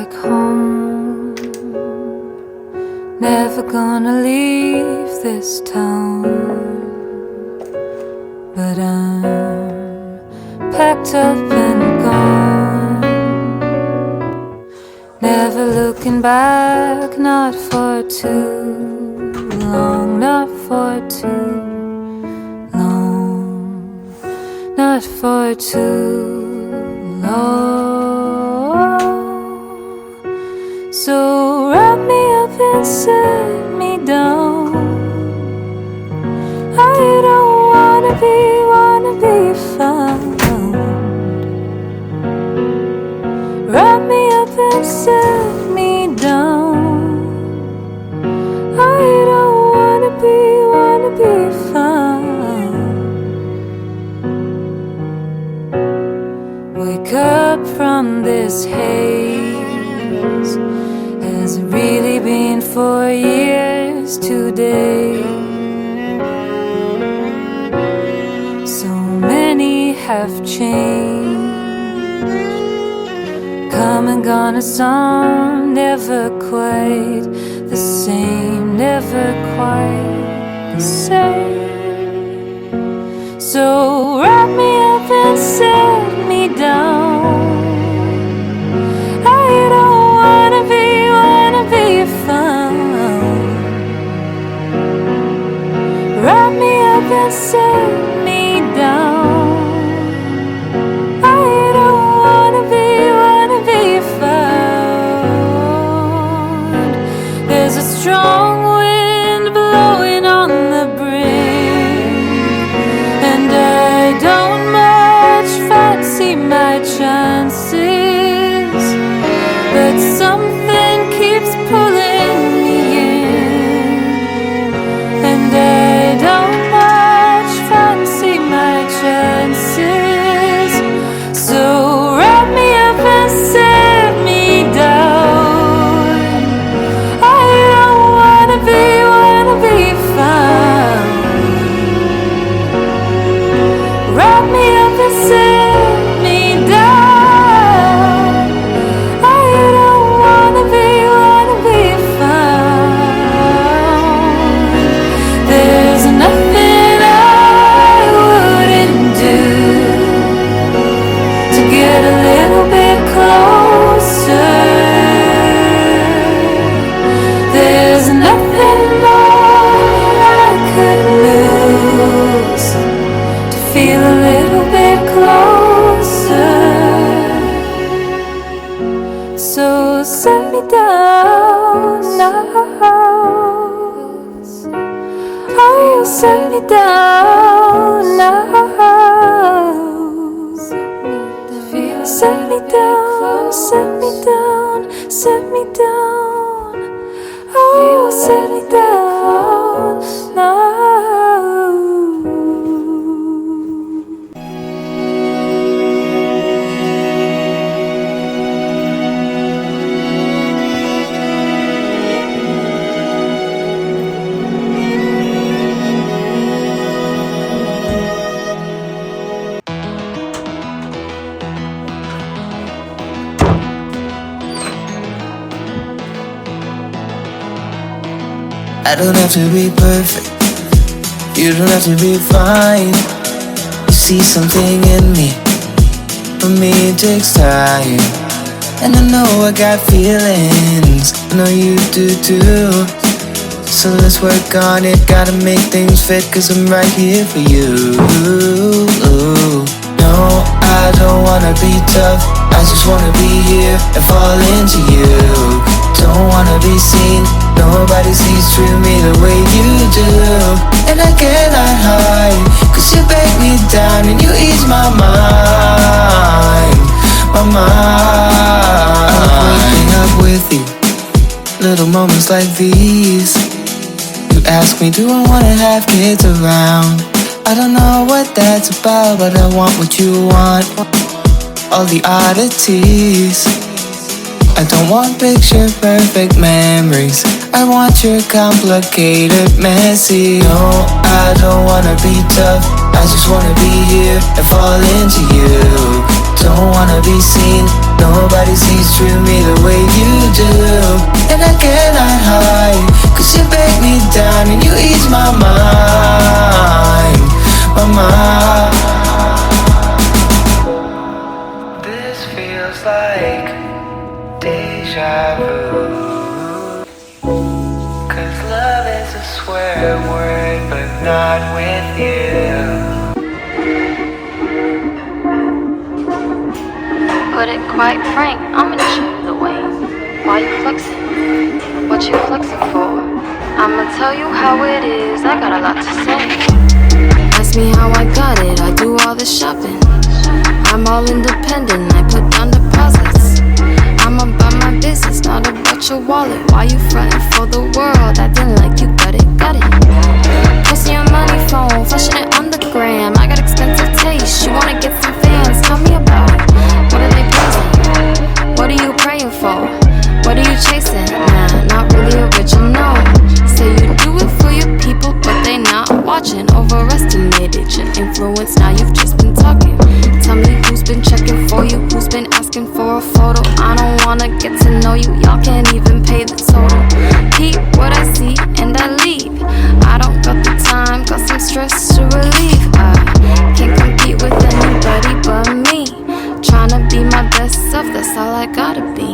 like home. Never gonna leave this town, but I'm packed up and gone. Never looking back, not for too long, not for too long, not for too long. So wrap me up and set me down. I don't wanna be found. Wrap me up and set me down. I don't wanna be found. Wake up from this haze. Has it really been 4 years today? So many have changed, come and gone, a song, never quite the same, never quite the same. So wrap me up and set me down. I don't wanna be found. Wrap me up and set me down. I don't wanna be found. There's a strong wind blowing on the brink, and I don't much fancy my chances, but something keeps pulling me in, and I don't much fancy my chances. So wrap me up and set me down. I don't wanna be found. Wrap me up and set me down. I don't wanna be found. There's nothing I wouldn't do to get a little bit closer. There's nothing more I could lose to feel a little bit closer. So set me down now. Oh, set me down now. Set me down, set me down, set me down. Oh, set me down now. I don't have to be perfect, you don't have to be fine. You see something in me, for me it takes time. And I know I got feelings, I know you do too. So let's work on it, gotta make things fit, cause I'm right here for you. No, I don't wanna be tough, I just wanna be here and fall into you. Don't wanna be seen, nobody sees through me the way you do. And I cannot hide, cause you break me down and you ease my mind, my mind. I'm waking up with you, little moments like these. You ask me, do I wanna have kids around? I don't know what that's about, but I want what you want, all the oddities. I don't want picture perfect memories, I want your complicated, messy. No, I don't wanna be tough, I just wanna be here and fall into you. Don't wanna be seen, nobody sees through me the way you deja vu. 'Cause love is a swear word, but not with you. Put it quite frank, I'm gonna show you the way. Why you flexing? What you flexing for? I'ma tell you how it is, I got a lot to say. Ask me how I got it, I do all the shopping. I'm all independent, I put down deposits. I'm about my business, not about your wallet. Why you frontin' for the world, acting like you got it, got it. Posting your money phone, flashing it on the gram. I got expensive taste, you wanna get some fans, tell me about it. What are they praising? What are you praying for? What are you chasing? Nah, not really original. Say you do it for your people, but they not watching. Overestimated your influence, now you've just been talking. Tell me who's been checking for you, who's been asking for a photo. I don't wanna get to know you, y'all can't even pay the total. Keep what I see and I leave. I don't got the time, got some stress to relieve. I can't compete with anybody but me. Tryna be my best self, that's all I gotta be.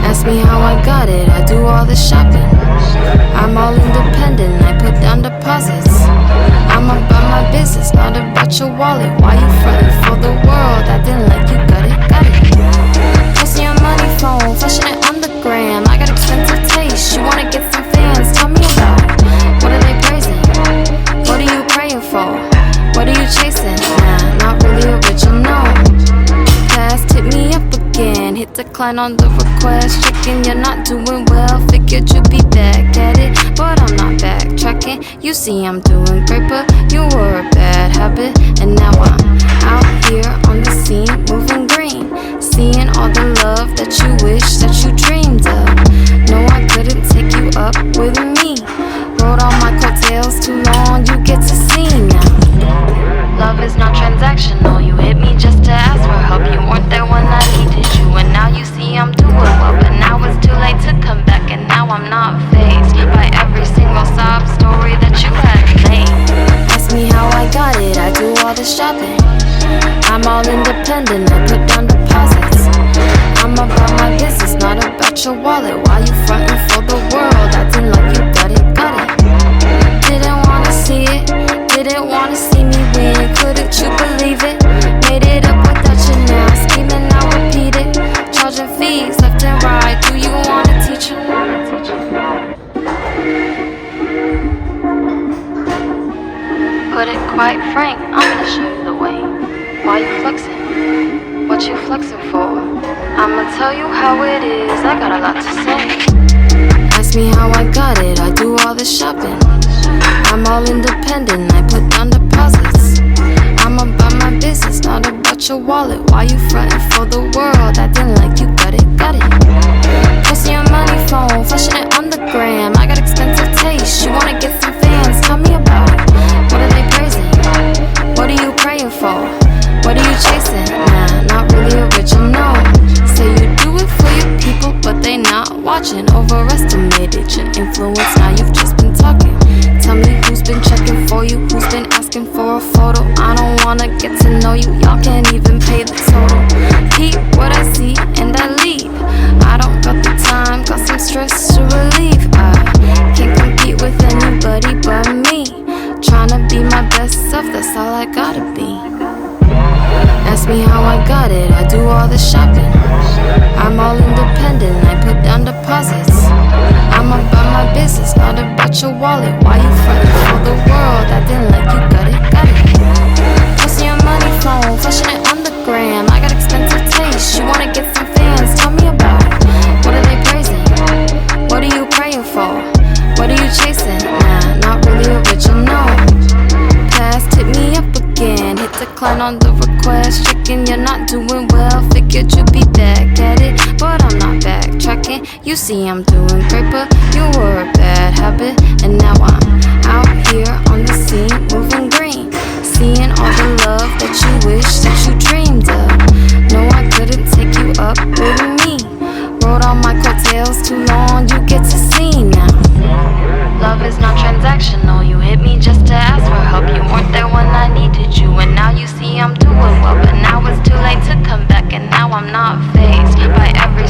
Ask me how I got it, I do all the shopping. I'm all independent, I put down deposits. I'm about my business, not about your wallet. Why you frontin' for the world, acting like you got it, got it. Posting your money phone, flashing it on the gram. I got expensive taste, you wanna get some fans, tell me about it. What are they praising? What are you praying for? What are you chasing? Nah, not really original. Past hit me up again, hit decline on the request. Checking you're not doing well, figured you'd be back at it, but I'm not backtracking. You see I'm doing great, but you were a bad habit. And now I'm out here on the scene, moving green, seeing all the love that you wish that you dreamed of. No, I couldn't take you up with me. Rode on my coattails too long, you get to see now. Love is not transactional, you hit me just to ask for help. You weren't there when I needed you, and now you see I'm doing well. But now it's too late to come back, and now I'm not fazed by every single sob story that you had made. Ask me how I got it, I do all the shopping. I'm all independent, I put down deposits. I'm about my business, not about your wallet. Why you frontin' for the world, acting like you got it, got it. Didn't wanna see it, didn't wanna see me win. Couldn't you believe it? Made it up without you now, scheming, now repeat it. Charging fees left and right, do you wanna teach it? Put it quite frank, I'm gonna show you the way. Why you flexing? What you flexing for? I'ma tell you how it is, I got a lot to say. Ask me how I got it, I do all the shopping. I'm all independent, I put down deposits. I'm about my business, not about your wallet. Why you frontin' for the world, acting like you got it, got it. Posting your money phone, flashing it on the gram. I got expensive taste, you wanna get some fans, tell me about it. What are they praising? What are you praying for? What are you chasing? Nah, not really original. Say you do it for your people, but they not watching. Overestimated your influence, now you've just been talking. Tell me who's been checking for you, who's been asking for a photo. I don't wanna get to know you, y'all can't even pay the total. Keep what I see and I leave. I don't got the time, got some stress to relieve. I can't compete with anybody but me. Tryna be my best self, that's all I gotta be. Ask me how I got it, I do all the shopping. I'm all independent, I put down deposits. I'm about my business, not about your wallet. Why you frontin' for the world, acting like you got it, got it. Posting your money phone, flashing it on the gram. I got expensive taste, you wanna get some fans, tell me about it. What are they praising? What are you praying for? What are you chasing? Nah, not really original. Past hit me up again, hit decline on the request. Checking you're not doing well, figured you'd be back at it, but I'm not backtracking. You see I'm doing great, but you were a bad habit. And now I'm out here on the scene, moving green, seeing all the love that you wish that you dreamed of. No, I couldn't take you up with me. Rode on my coattails too long, you get to see now. Love is not transactional, you hit me just to ask for help. You weren't there when I needed you, and now you see I'm doing well. But now it's too late to come back, and now I'm not fazed by every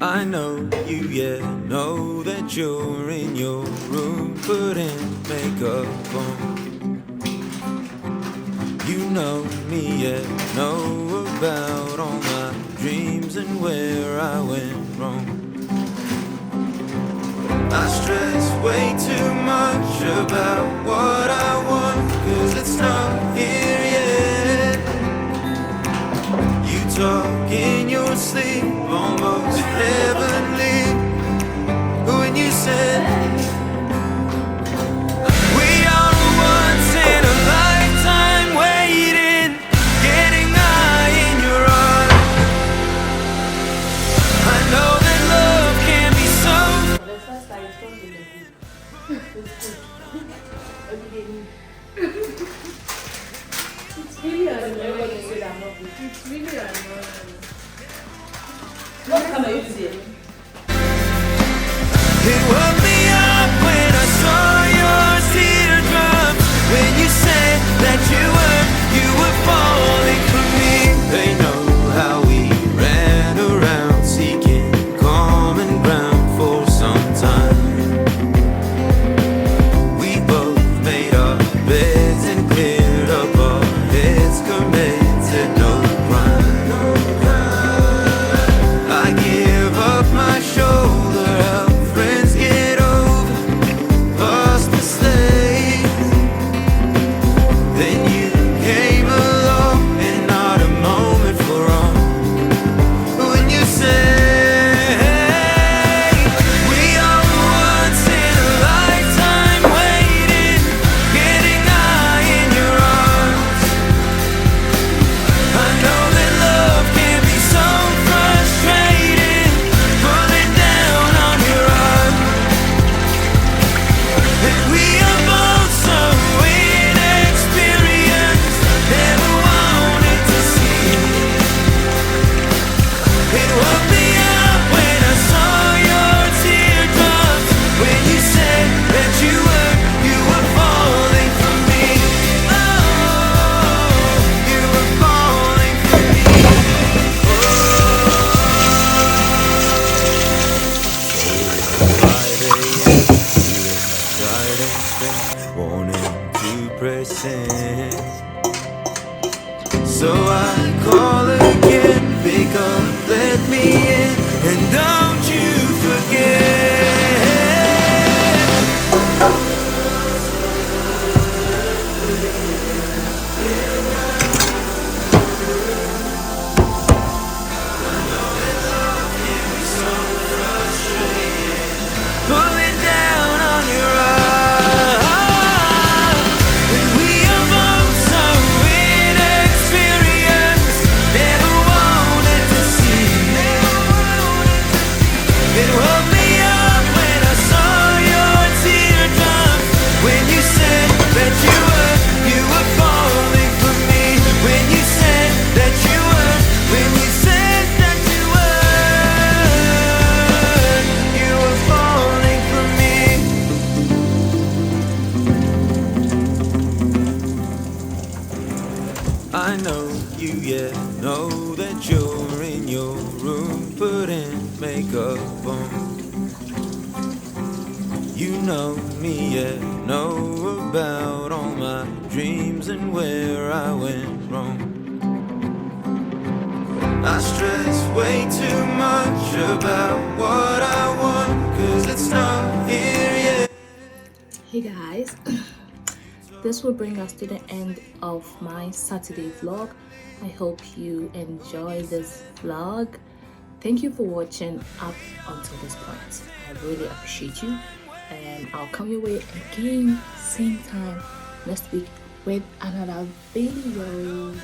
I know you, yeah, know that you're in your room putting makeup on. You know me, yeah, know about all my dreams and where I went wrong. I stress way too much about what I want, 'cause it's not here yet. You talk in your sleep, almost heavenly, when you said we are once in a lifetime waiting, getting high in your arms. I know that love can be so. The first time it's not really good. It's really annoying when you say that I'm not good. It's really annoying. What time are you today? It woke me up when I saw your teardrops, when you said that you were falling for me. They know how we ran around seeking common ground for some time. We both made our beds and cleared up our heads, committed no crime. I give up my shoulder, help friends get over past mistakes. Then you came along and not a moment for wrong, when you say we are once in a lifetime waiting, getting high in your arms. I know that love can be so frustrating, pulling down on your arm. And we are both so inexperienced, never wanted to see. It woke me up when I saw your teardrops, when you said that you were falling for me. Oh, you were falling for me. Wanting to press in, so I call again, pick up, let me in, and don't you forget. Pulling down on your arm. And we are both so inexperienced, never wanted to see. It woke me up when I saw your teardrops, when you said that you were falling for me, when you said that you were, when you said that you were falling for me. I know you, yeah, know that you're in your room putting makeup on. You know me, yeah, know about all my dreams and where I went wrong. I stress way too much about what I want, 'cause it's not here yet. Hey guys, this will bring us to the end of my Saturday vlog. I hope you enjoy this vlog. Thank you for watching up until this point. I really appreciate you, and I'll come your way again same time next week with another video.